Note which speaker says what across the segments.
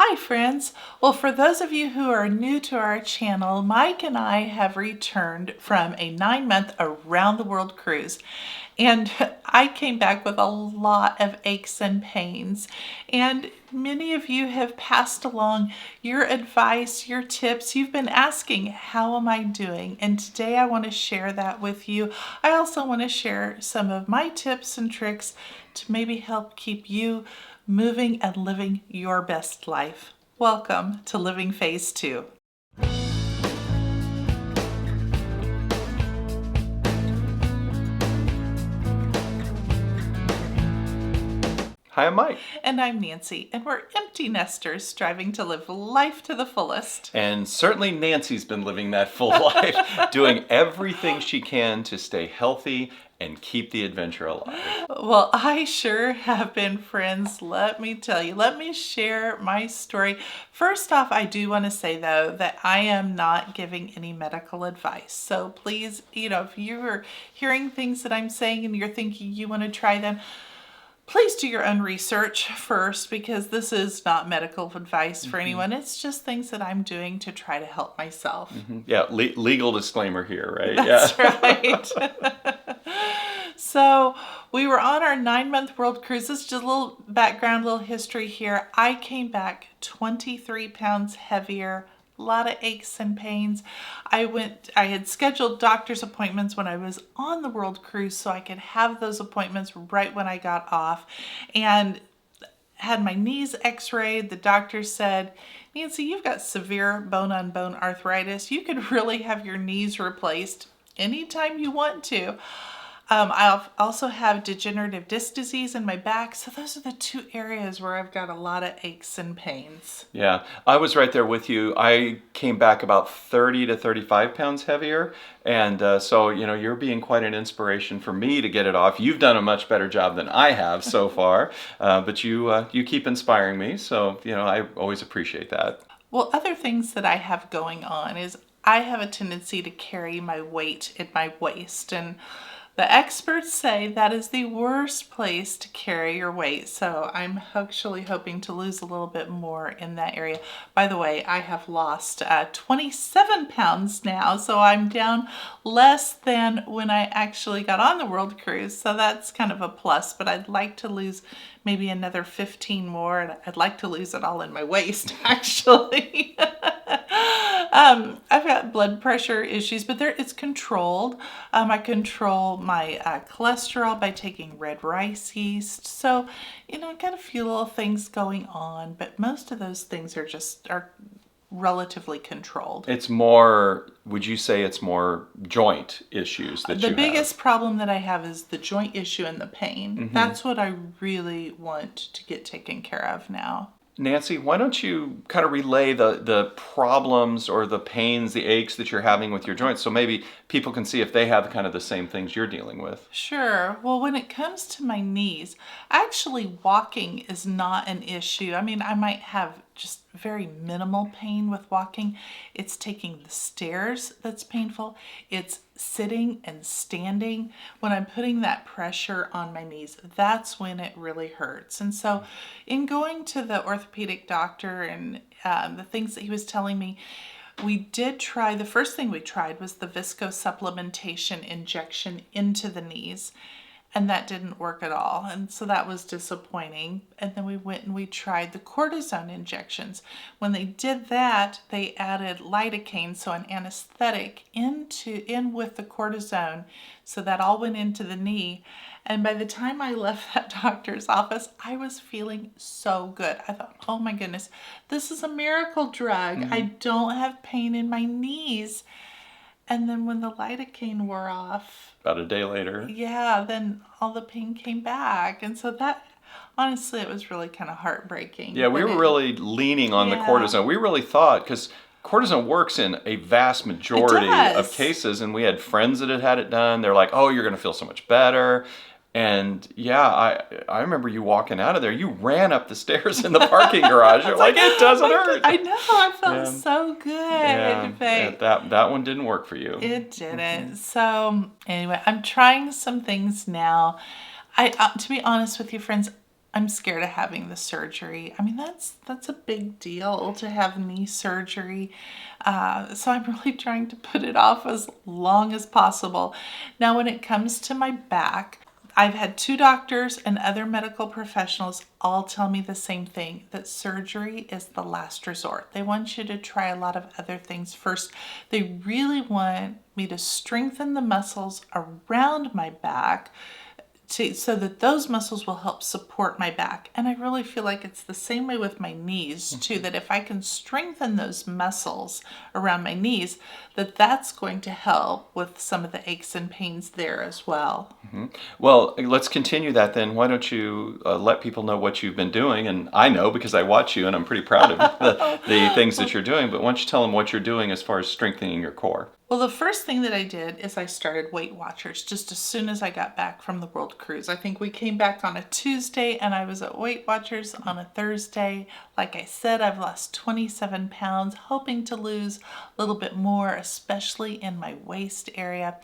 Speaker 1: Hi friends! Well, for those of you who are new to our channel, Mike and I have returned from a 9-month around the world cruise. And I came back with a lot of aches and pains. And many of you have passed along your advice, your tips. You've been asking, how am I doing? And today I want to share that with you. I also want to share some of my tips and tricks to maybe help keep you moving and living your best life. Welcome to Living Phase 2.
Speaker 2: Hi, I'm Mike.
Speaker 1: And I'm Nancy, and we're empty nesters striving to live life to the fullest.
Speaker 2: And certainly Nancy's been living that full life, doing everything she can to stay healthy and keep the adventure alive.
Speaker 1: Well, I sure have been, friends. Let me tell you, let me share my story. First off, I do want to say, though, that I am not giving any medical advice. So please, if you're hearing things that I'm saying and you're thinking you want to try them, please do your own research first, because this is not medical advice for anyone. It's just things that I'm doing to try to help myself.
Speaker 2: Yeah, legal disclaimer here, right?
Speaker 1: That's right. So we were on our 9-month world cruise. This is just a little background, little history here. I came back 23 pounds heavier. A lot of aches and pains. I had scheduled doctor's appointments when I was on the world cruise so I could have those appointments right when I got off, and had my knees x-rayed. The doctor said, Nancy, you've got severe bone-on-bone arthritis. You could really have your knees replaced anytime you want to. I also have degenerative disc disease in my back. So those are the two areas where I've got a lot of aches and pains.
Speaker 2: Yeah, I was right there with you. I came back about 30 to 35 pounds heavier. And so, you're being quite an inspiration for me to get it off. You've done a much better job than I have so far, but you keep inspiring me. So, I always appreciate that.
Speaker 1: Well, other things that I have going on is I have a tendency to carry my weight in my waist, and the experts say that is the worst place to carry your weight. So I'm actually hoping to lose a little bit more in that area. By the way, I have lost 27 pounds now. So I'm down less than when I actually got on the world cruise. So that's kind of a plus, but I'd like to lose maybe another 15 more. And I'd like to lose it all in my waist, actually. I've got blood pressure issues, but it's controlled. I control my cholesterol by taking red rice yeast. So, I've got a few little things going on, but most of those things are relatively controlled.
Speaker 2: It's more, would you say it's more joint issues that you have?
Speaker 1: The biggest problem that I have is the joint issue and the pain. That's what I really want to get taken care of now.
Speaker 2: Nancy, why don't you kind of relay the problems or the pains, the aches that you're having with your joints, so maybe people can see if they have kind of the same things you're dealing with.
Speaker 1: Sure. Well, when it comes to my knees, actually walking is not an issue. I mean, I might have just very minimal pain with walking. It's taking the stairs that's painful. It's sitting and standing. When I'm putting that pressure on my knees, that's when it really hurts. And so in going to the orthopedic doctor and the things that he was telling me, the first thing we tried was the viscosupplementation injection into the knees. And that didn't work at all. And so that was disappointing. And then we went and we tried the cortisone injections. When they did that, they added lidocaine, so an anesthetic, in with the cortisone. So that all went into the knee. And by the time I left that doctor's office, I was feeling so good. I thought, oh my goodness, this is a miracle drug. I don't have pain in my knees. And then when the lidocaine wore off,
Speaker 2: about a day later,
Speaker 1: then all the pain came back. And so that, honestly, it was really kind of heartbreaking.
Speaker 2: Yeah, we were really leaning on the cortisone. We really thought, because cortisone works in a vast majority of cases, and we had friends that had it done. They're like, oh, you're going to feel so much better. And I remember you walking out of there. You ran up the stairs in the parking garage. You're like, it doesn't hurt.
Speaker 1: I know. I felt so good.
Speaker 2: That one didn't work for you.
Speaker 1: It didn't. So anyway, I'm trying some things now. To be honest with you, friends, I'm scared of having the surgery. I mean, that's a big deal to have knee surgery. So I'm really trying to put it off as long as possible. Now, when it comes to my back, I've had 2 doctors and other medical professionals all tell me the same thing, that surgery is the last resort. They want you to try a lot of other things first. They really want me to strengthen the muscles around my back so that those muscles will help support my back. And I really feel like it's the same way with my knees too, that if I can strengthen those muscles around my knees, that's going to help with some of the aches and pains there as well.
Speaker 2: Well, let's continue that then. Why don't you let people know what you've been doing? And I know because I watch you and I'm pretty proud of the things that you're doing. But why don't you tell them what you're doing as far as strengthening your core?
Speaker 1: Well, the first thing that I did is I started Weight Watchers just as soon as I got back from the World Cruise. I think we came back on a Tuesday and I was at Weight Watchers on a Thursday. Like I said, I've lost 27 pounds, hoping to lose a little bit more, especially in my waist area.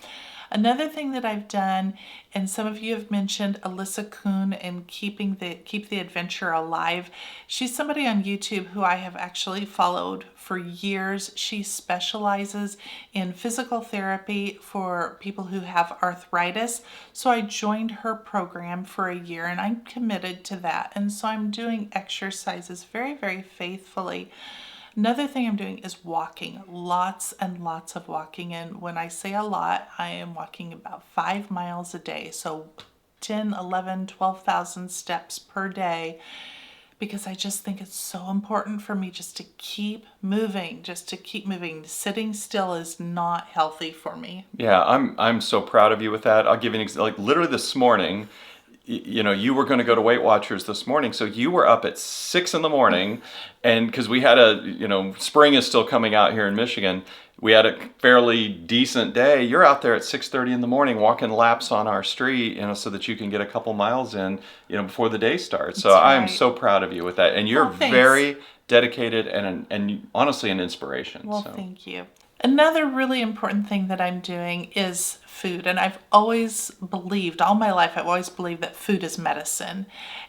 Speaker 1: Another thing that I've done, and some of you have mentioned Alyssa Kuhn and Keep the Adventure Alive. She's somebody on YouTube who I have actually followed for years. She specializes in physical therapy for people who have arthritis. So I joined her program for a year and I'm committed to that. And so I'm doing exercises very, very faithfully. Another thing I'm doing is walking, lots and lots of walking. And when I say a lot, I am walking about 5 miles a day. So 10, 11, 12,000 steps per day, because I just think it's so important for me just to keep moving, Sitting still is not healthy for me.
Speaker 2: Yeah, I'm so proud of you with that. I'll give you an example. Like literally this morning, you were going to go to Weight Watchers this morning, so you were up at 6 in the morning, and because we had spring is still coming out here in Michigan, we had a fairly decent day. You're out there at 6:30 in the morning walking laps on our street, so that you can get a couple miles in, before the day starts. So I am so proud of you with that, and you're very dedicated and honestly an inspiration.
Speaker 1: Well, thank you. Another really important thing that I'm doing is food. And I've always believed, all my life, I've always believed that food is medicine.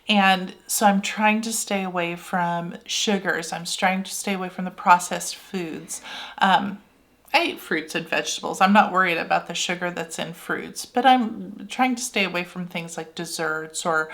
Speaker 1: And so I'm trying to stay away from sugars. I'm trying to stay away from the processed foods. I eat fruits and vegetables. I'm not worried about the sugar that's in fruits, but I'm trying to stay away from things like desserts or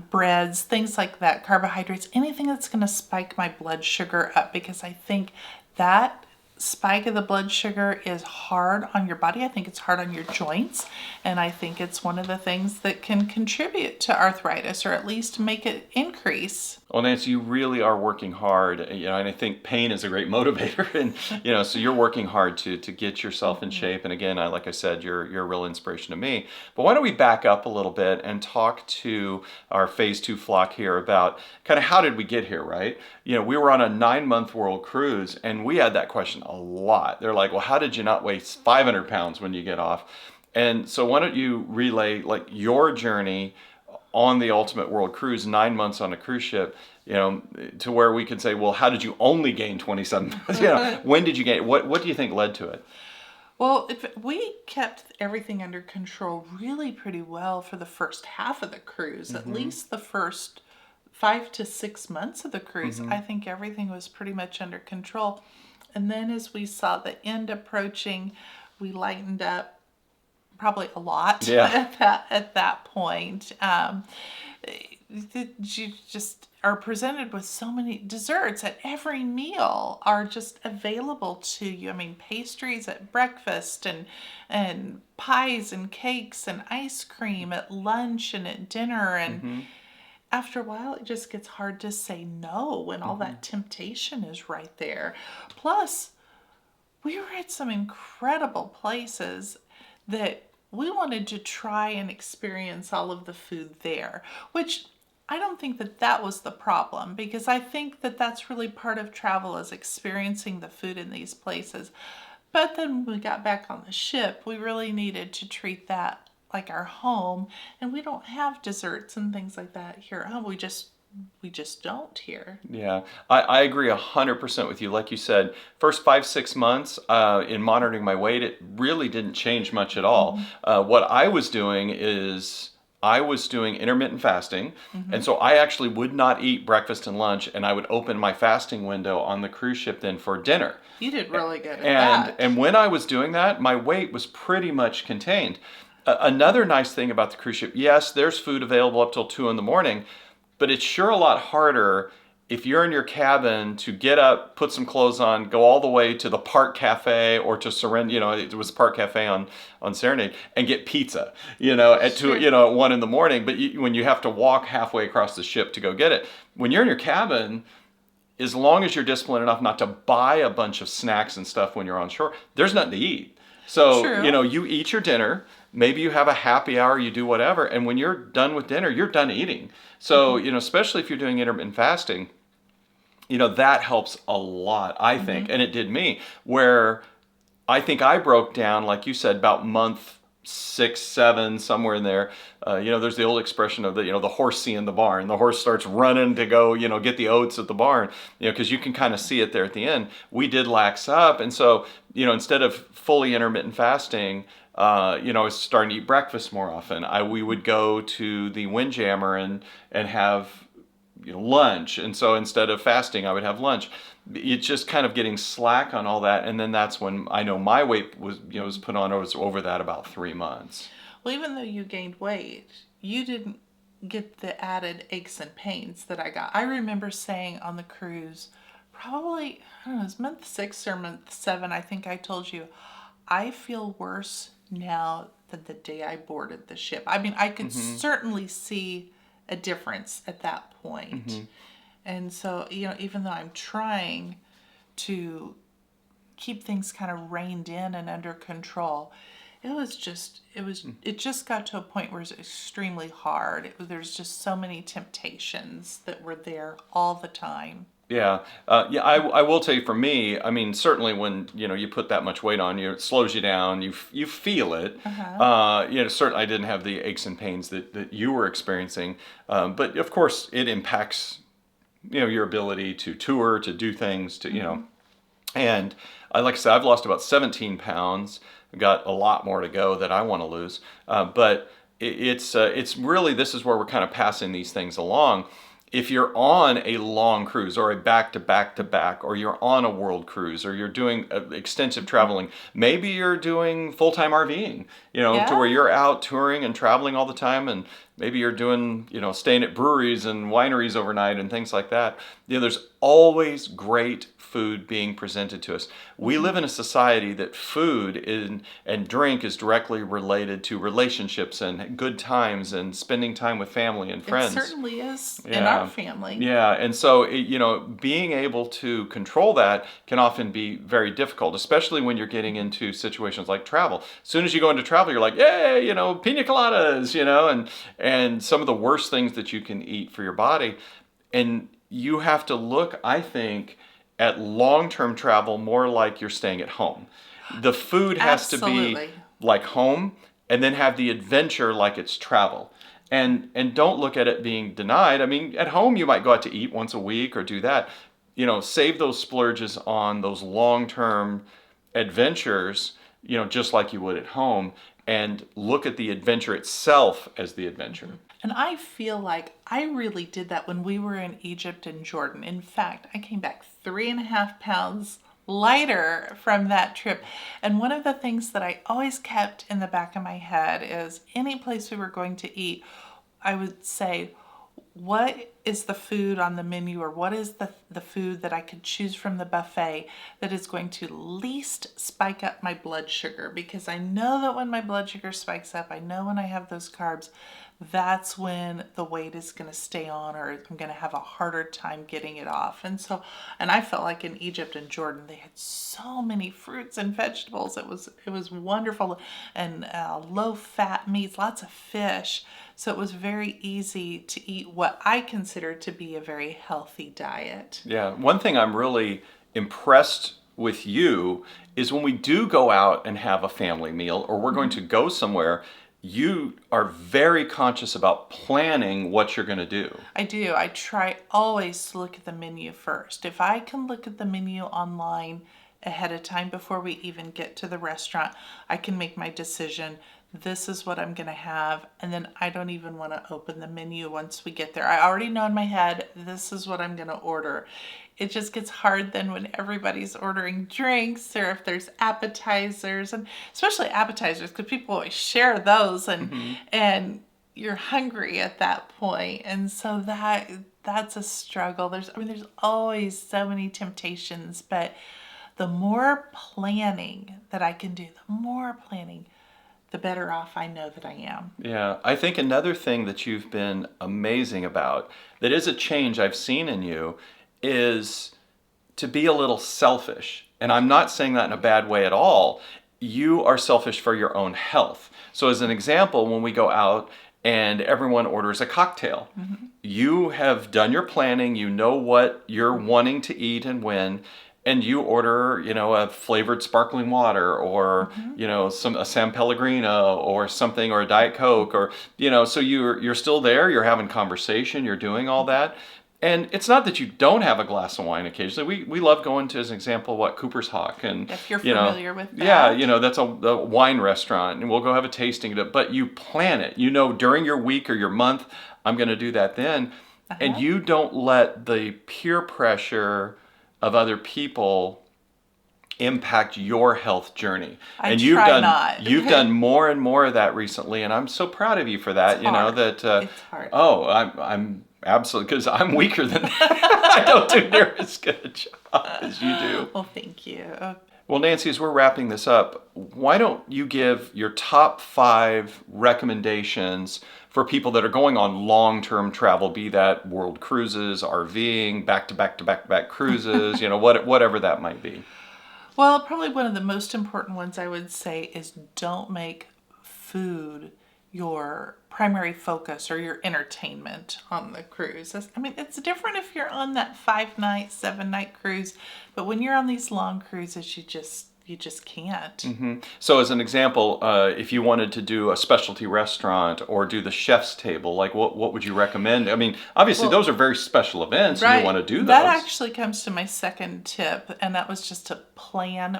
Speaker 1: breads, things like that, carbohydrates, anything that's going to spike my blood sugar up, because I think that spike of the blood sugar is hard on your body. I think it's hard on your joints, and I think it's one of the things that can contribute to arthritis, or at least make it increase.
Speaker 2: Well, Nancy, you really are working hard, and I think pain is a great motivator, and so you're working hard to get yourself in shape. And again, like I said, you're a real inspiration to me. But why don't we back up a little bit and talk to our Phase 2 flock here about kind of how did we get here, right? We were on a 9-month world cruise, and we had that question a lot. They're like, well, how did you not weigh 500 pounds when you get off? And so why don't you relay like your journey on the Ultimate World Cruise, 9 months on a cruise ship, to where we could say, well, how did you only gain 27 pounds? When did you gain? What do you think led to it?
Speaker 1: Well, we kept everything under control really pretty well for the first half of the cruise, at least the first 5 to 6 months of the cruise. I think everything was pretty much under control. And then as we saw the end approaching, we lightened up probably a lot at that point. You just are presented with so many desserts at every meal are just available to you. I mean, pastries at breakfast and pies and cakes and ice cream at lunch and at dinner. And after a while, it just gets hard to say no when all that temptation is right there. Plus, we were at some incredible places that we wanted to try and experience all of the food there, which I don't think that was the problem, because I think that that's really part of travel, is experiencing the food in these places. But then when we got back on the ship, we really needed to treat that like our home, and we don't have desserts and things like that here at home. We just don't here.
Speaker 2: Yeah, I agree 100% with you. Like you said, first 5-6 months in monitoring my weight, it really didn't change much at all. What I was doing is I was doing intermittent fasting. And so I actually would not eat breakfast and lunch, and I would open my fasting window on the cruise ship then for dinner.
Speaker 1: You did really good at
Speaker 2: And
Speaker 1: that.
Speaker 2: and when I was doing that, my weight was pretty much contained. Another nice thing about the cruise ship, yes, there's food available up till 2 in the morning, but it's sure a lot harder if you're in your cabin to get up, put some clothes on, go all the way to the Park Cafe or to Surrender, it was Park Cafe on Serenade, and get pizza, at
Speaker 1: Sure.
Speaker 2: 2, at 1 in the morning. But when you have to walk halfway across the ship to go get it, when you're in your cabin, as long as you're disciplined enough not to buy a bunch of snacks and stuff when you're on shore, there's nothing to eat. So,
Speaker 1: True.
Speaker 2: you eat your dinner, maybe you have a happy hour, you do whatever, and when you're done with dinner, you're done eating. So, especially if you're doing intermittent fasting, that helps a lot, I think. And it did me, where I think I broke down, like you said, about month 6, 7, somewhere in there. There's the old expression of the horse seeing the barn. The horse starts running to go, get the oats at the barn, because you can kind of see it there at the end. We did lax up. And so, instead of fully intermittent fasting, I was starting to eat breakfast more often. We would go to the Windjammer and have lunch. And so instead of fasting, I would have lunch. It's just kind of getting slack on all that. And then that's when I know my weight was put on. I was over that about 3 months.
Speaker 1: Well, even though you gained weight, you didn't get the added aches and pains that I got. I remember saying on the cruise, probably, I don't know, it was month 6 or month 7, I think I told you, I feel worse now than the day I boarded the ship. I mean, I could certainly see a difference at that point. And so, even though I'm trying to keep things kind of reined in and under control, it just got to a point where it was extremely hard. There's just so many temptations that were there all the time.
Speaker 2: Yeah. I will tell you, for me, I mean, certainly when, you put that much weight on you, it slows you down, you feel it. Certainly I didn't have the aches and pains that you were experiencing. But of course it impacts, your ability to tour, to do things, and like I said, I've lost about 17 pounds. I've got a lot more to go that I want to lose. But it's really, this is where we're kind of passing these things along. If you're on a long cruise or a back-to-back-to-back, or you're on a world cruise, or you're doing extensive traveling, maybe you're doing full-time RVing, to where you're out touring and traveling all the time, and maybe you're doing, staying at breweries and wineries overnight and things like that. There's always great food being presented to us. We live in a society that food and drink is directly related to relationships and good times and spending time with family and friends.
Speaker 1: It certainly is in our family.
Speaker 2: Yeah, and so being able to control that can often be very difficult, especially when you're getting into situations like travel. As soon as you go into travel, you're like, yay, pina coladas, and some of the worst things that you can eat for your body. And you have to look, I think, at long-term travel more like you're staying at home. The food has to be like home, and then have the adventure like it's travel. And don't look at it being denied. I mean, at home you might go out to eat once a week or do that. Save those splurges on those long-term adventures, just like you would at home, and look at the adventure itself as the adventure.
Speaker 1: And I feel like I really did that when we were in Egypt and Jordan. In fact, I came back 3.5 pounds lighter from that trip. And one of the things that I always kept in the back of my head is any place we were going to eat, I would say, what is the food on the menu, or what is the food that I could choose from the buffet that is going to least spike up my blood sugar? Because I know that when my blood sugar spikes up, I know when I have those carbs, that's when the weight is going to stay on, or I'm going to have a harder time getting it off. And I felt like in Egypt and Jordan, they had so many fruits and vegetables. It was wonderful, and low fat meats, lots of fish. So it was very easy to eat what I consider to be a very healthy diet.
Speaker 2: Yeah, one thing I'm really impressed with you is when we do go out and have a family meal, or we're going to go somewhere, you are very conscious about planning what you're going to do.
Speaker 1: I do. I try always to look at the menu first. If I can look at the menu online ahead of time before we even get to the restaurant, I can make my decision this is what I'm going to have. And then I don't even want to open the menu once we get there. I already know in my head, this is what I'm going to order. It just gets hard then when everybody's ordering drinks or if there's appetizers, and especially appetizers because people always share those, and you're hungry at that point. And so that's a struggle. There's always so many temptations, but the more planning that I can do, the better off I know that I am.
Speaker 2: Yeah, I think another thing that you've been amazing about, that is a change I've seen in you, is to be a little selfish. And I'm not saying that in a bad way at all. You are selfish for your own health. So as an example, when we go out and everyone orders a cocktail, you have done your planning, you know what you're wanting to eat and when, and you order, a flavored sparkling water or, a San Pellegrino or something, or a Diet Coke, or, so you're still there, you're having conversation, you're doing all that. And it's not that you don't have a glass of wine occasionally. We love going to, as an example, Cooper's Hawk. And,
Speaker 1: if you're familiar with that.
Speaker 2: Yeah, that's a wine restaurant, and we'll go have a tasting. But you plan it. During your week or your month, I'm going to do that then. And you don't let the peer pressure of other people impact your health journey. You've done more and more of that recently, and I'm so proud of you for that.
Speaker 1: It's hard.
Speaker 2: Oh, I'm absolutely, because I'm weaker than that. I don't do near as good a job as you do.
Speaker 1: Well, thank you.
Speaker 2: Well, Nancy, as we're wrapping this up, why don't you give your top 5 recommendations for people that are going on long-term travel, be that world cruises, RVing, back-to-back cruises, whatever that might be?
Speaker 1: Well, probably one of the most important ones I would say is don't make food your primary focus or your entertainment on the cruise. It's different if you're on that 5-night, 7-night cruise, but when you're on these long cruises, you just can't.
Speaker 2: Mm-hmm. So as an example, if you wanted to do a specialty restaurant or do the chef's table, what would you recommend? Obviously those are very special events,
Speaker 1: right,
Speaker 2: and you want to do those.
Speaker 1: That actually comes to my second tip, and that was just to plan.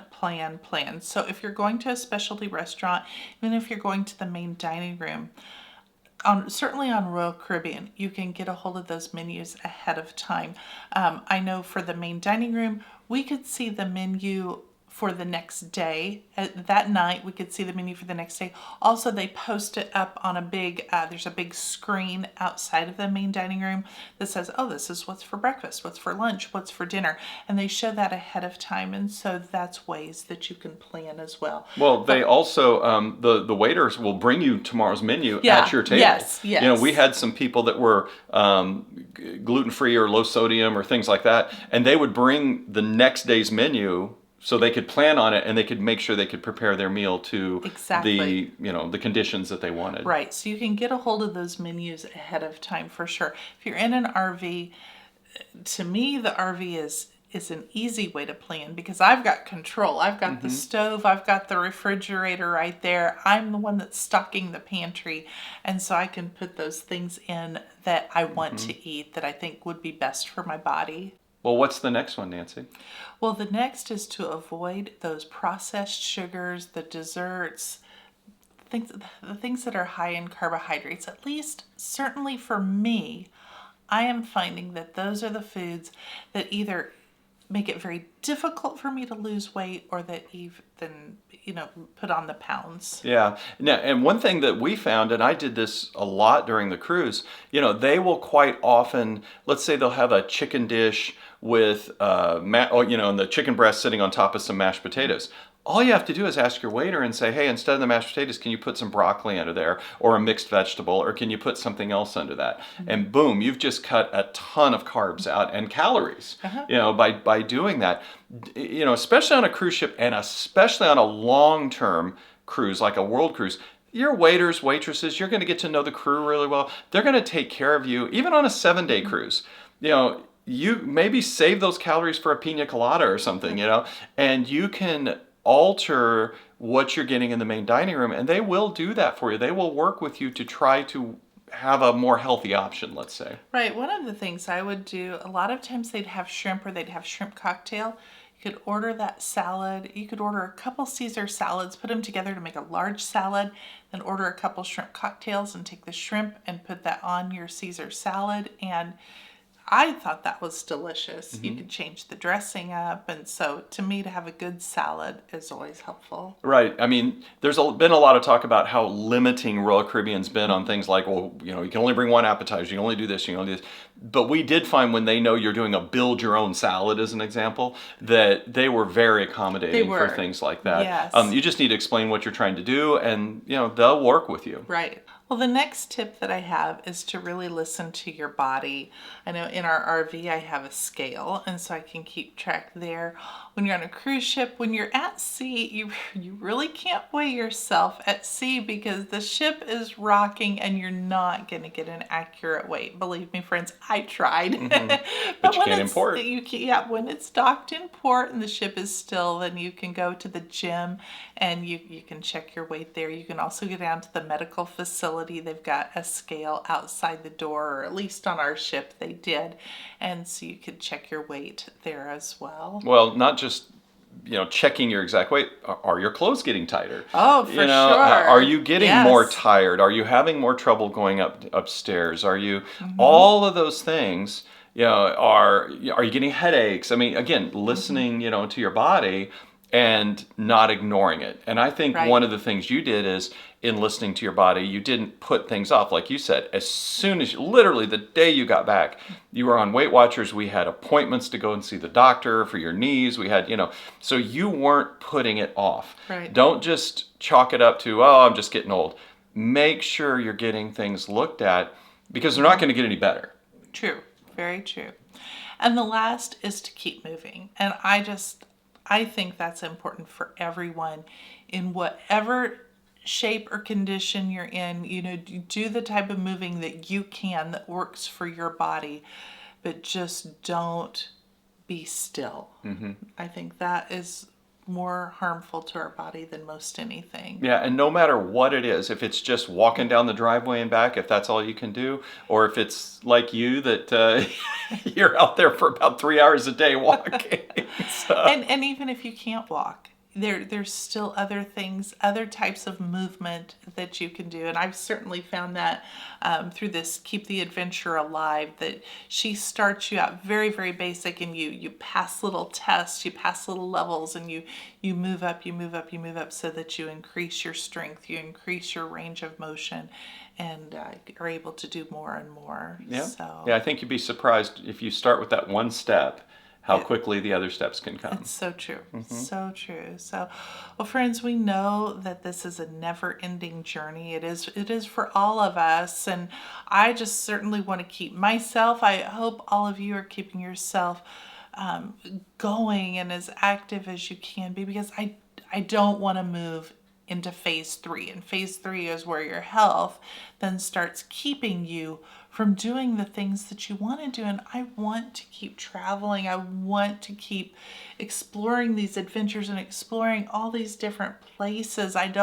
Speaker 1: So if you're going to a specialty restaurant, even if you're going to the main dining room, certainly on Royal Caribbean, you can get a hold of those menus ahead of time. I know for the main dining room, we could see the menu for the next day. That night, we could see the menu for the next day. Also, they post it up on there's a big screen outside of the main dining room that says, oh, this is what's for breakfast, what's for lunch, what's for dinner. And they show that ahead of time. And so that's ways that you can plan as well.
Speaker 2: Well, they also, the waiters will bring you tomorrow's menu at your table.
Speaker 1: Yes.
Speaker 2: We had some people that were gluten-free or low sodium or things like that, and they would bring the next day's menu so they could plan on it, and they could make sure they could prepare their meal to the conditions that they wanted.
Speaker 1: Right. So you can get a hold of those menus ahead of time for sure. If you're in an RV, to me, the RV is an easy way to plan because I've got control. I've got the stove, I've got the refrigerator right there. I'm the one that's stocking the pantry, and so I can put those things in that I want to eat that I think would be best for my body.
Speaker 2: Well, what's the next one, Nancy?
Speaker 1: Well, the next is to avoid those processed sugars, the desserts, the things that are high in carbohydrates. At least, certainly for me, I am finding that those are the foods that either make it very difficult for me to lose weight or that even, put on the pounds.
Speaker 2: Yeah. Now, and one thing that we found, and I did this a lot during the cruise, they will quite often, let's say they'll have a chicken dish with, and the chicken breast sitting on top of some mashed potatoes. All you have to do is ask your waiter and say, hey, instead of the mashed potatoes, can you put some broccoli under there or a mixed vegetable, or can you put something else under that? And boom, you've just cut a ton of carbs out and calories, by doing that. Especially on a cruise ship and especially on a long-term cruise like a world cruise, your waiters, waitresses, you're going to get to know the crew really well. They're going to take care of you, even on a 7-day cruise. You maybe save those calories for a pina colada or something, and you can alter what you're getting in the main dining room, and they will do that for you. They will work with you to try to have a more healthy option, let's say.
Speaker 1: Right. One of the things I would do, a lot of times they'd have shrimp or they'd have shrimp cocktail. You could order that salad. You could order a couple Caesar salads, put them together to make a large salad, then order a couple shrimp cocktails and take the shrimp and put that on your Caesar salad. And I thought that was delicious. You could change the dressing up. And so to me, to have a good salad is always helpful.
Speaker 2: Right. I mean, there's been a lot of talk about how limiting Royal Caribbean's been on things like, well, you know, you can only bring one appetizer, you can only do this, you can only do this. But we did find when they know you're doing a build your own salad, as an example, that they were very accommodating for things like that.
Speaker 1: Yes.
Speaker 2: You just need to explain what you're trying to do, and, you know, they'll work with you.
Speaker 1: Right. Well, the next tip that I have is to really listen to your body. I know in our RV I have a scale, and so I can keep track there. When you're on a cruise ship, when you're at sea, you really can't weigh yourself at sea because the ship is rocking and you're not going to get an accurate weight. Believe me, friends, I tried.
Speaker 2: But you can't import.
Speaker 1: Yeah, when it's docked in port and the ship is still, then you can go to the gym and you can check your weight there. You can also go down to the medical facility. They've got a scale outside the door, or at least on our ship they did. And so you could check your weight there as well.
Speaker 2: Well, not just, you know, checking your exact weight. Are your clothes getting tighter?
Speaker 1: Oh, for
Speaker 2: sure. Are you getting more tired? Are you having more trouble going upstairs? Are you all of those things? You know, are you getting headaches? I mean, again, listening, you know, to your body and not ignoring it. And I think one of the things you did is, in listening to your body, you didn't put things off. Like you said, as soon as literally the day you got back, you were on Weight Watchers. We had appointments to go and see the doctor for your knees. We had, you know, so you weren't putting it off.
Speaker 1: Right.
Speaker 2: Don't just chalk it up to, oh, I'm just getting old. Make sure you're getting things looked at, because they're not going to get any better.
Speaker 1: True. Very true. And the last is to keep moving. And I think that's important for everyone in whatever shape or condition you're in. You know, do the type of moving that you can that works for your body, but just don't be still. I think that is more harmful to our body than most anything.
Speaker 2: Yeah, and no matter what it is, if it's just walking down the driveway and back, if that's all you can do, or if it's like you that you're out there for about 3 hours a day walking. So.
Speaker 1: And even if you can't walk, there's still other things, other types of movement that you can do. And I've certainly found that through this Keep the Adventure Alive, that she starts you out very, very basic, and you pass little tests, you pass little levels, and you move up, you move up, you move up, so that you increase your strength, you increase your range of motion, and are able to do more and more.
Speaker 2: Yeah.
Speaker 1: So.
Speaker 2: Yeah, I think you'd be surprised if you start with that one step, how quickly the other steps can come.
Speaker 1: It's so true. So true. So, well, friends, we know that this is a never-ending journey. It is for all of us. And I just certainly want to keep myself, I hope all of you are keeping yourself going and as active as you can be, because I don't want to move into phase 3. And phase 3 is where your health then starts keeping you from doing the things that you want to do. And I want to keep traveling. I want to keep exploring these adventures and exploring all these different places. I'm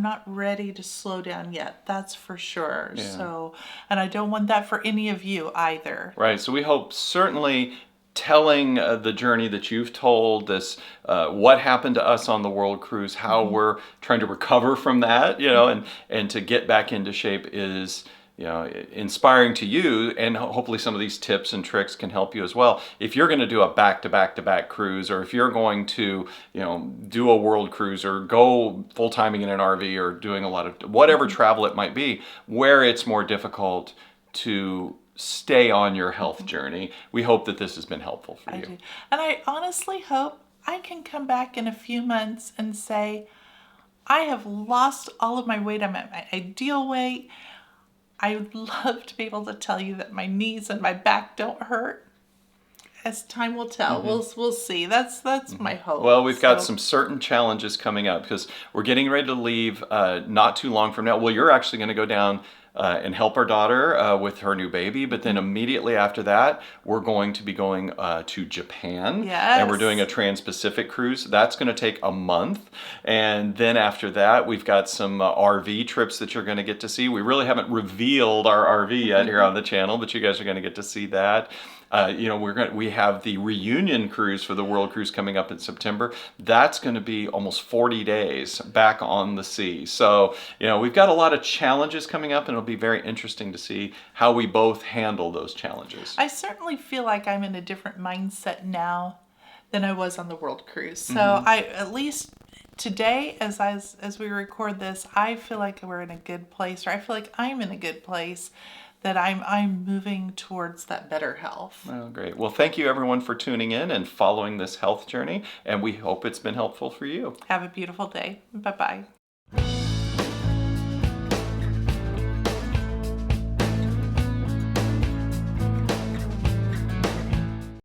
Speaker 1: not ready to slow down yet. That's for sure.
Speaker 2: Yeah.
Speaker 1: So, and I don't want that for any of you either.
Speaker 2: Right. So we hope certainly telling the journey that you've told, this what happened to us on the World Cruise, how we're trying to recover from that, you know, and to get back into shape is, you know, inspiring to you, and hopefully some of these tips and tricks can help you as well. If you're going to do a back-to-back-to-back cruise, or if you're going to, you know, do a world cruise or go full-timing in an RV or doing a lot of whatever travel it might be, where it's more difficult to stay on your health journey, we hope that this has been helpful for you.
Speaker 1: I do. And I honestly hope I can come back in a few months and say, I have lost all of my weight. I'm at my ideal weight. I would love to be able to tell you that my knees and my back don't hurt. As time will tell, we'll see. That's my hope.
Speaker 2: Well, we've got some certain challenges coming up, because we're getting ready to leave not too long from now. Well, you're actually going to go down and help our daughter with her new baby. But then immediately after that, we're going to be going to Japan.
Speaker 1: Yes.
Speaker 2: And we're doing a Trans-Pacific cruise. That's going to take a month. And then after that, we've got some RV trips that you're going to get to see. We really haven't revealed our RV yet here on the channel, but you guys are going to get to see that. We have the reunion cruise for the World Cruise coming up in September. That's going to be almost 40 days back on the sea. So, we've got a lot of challenges coming up, and it'll be very interesting to see how we both handle those challenges.
Speaker 1: I certainly feel like I'm in a different mindset now than I was on the World Cruise. So I, at least today, as we record this, I feel like we're in a good place, or I feel like I'm in a good place, that I'm moving towards that better health.
Speaker 2: Oh, great. Well, thank you everyone for tuning in and following this health journey, and we hope it's been helpful for you.
Speaker 1: Have a beautiful day. Bye-bye.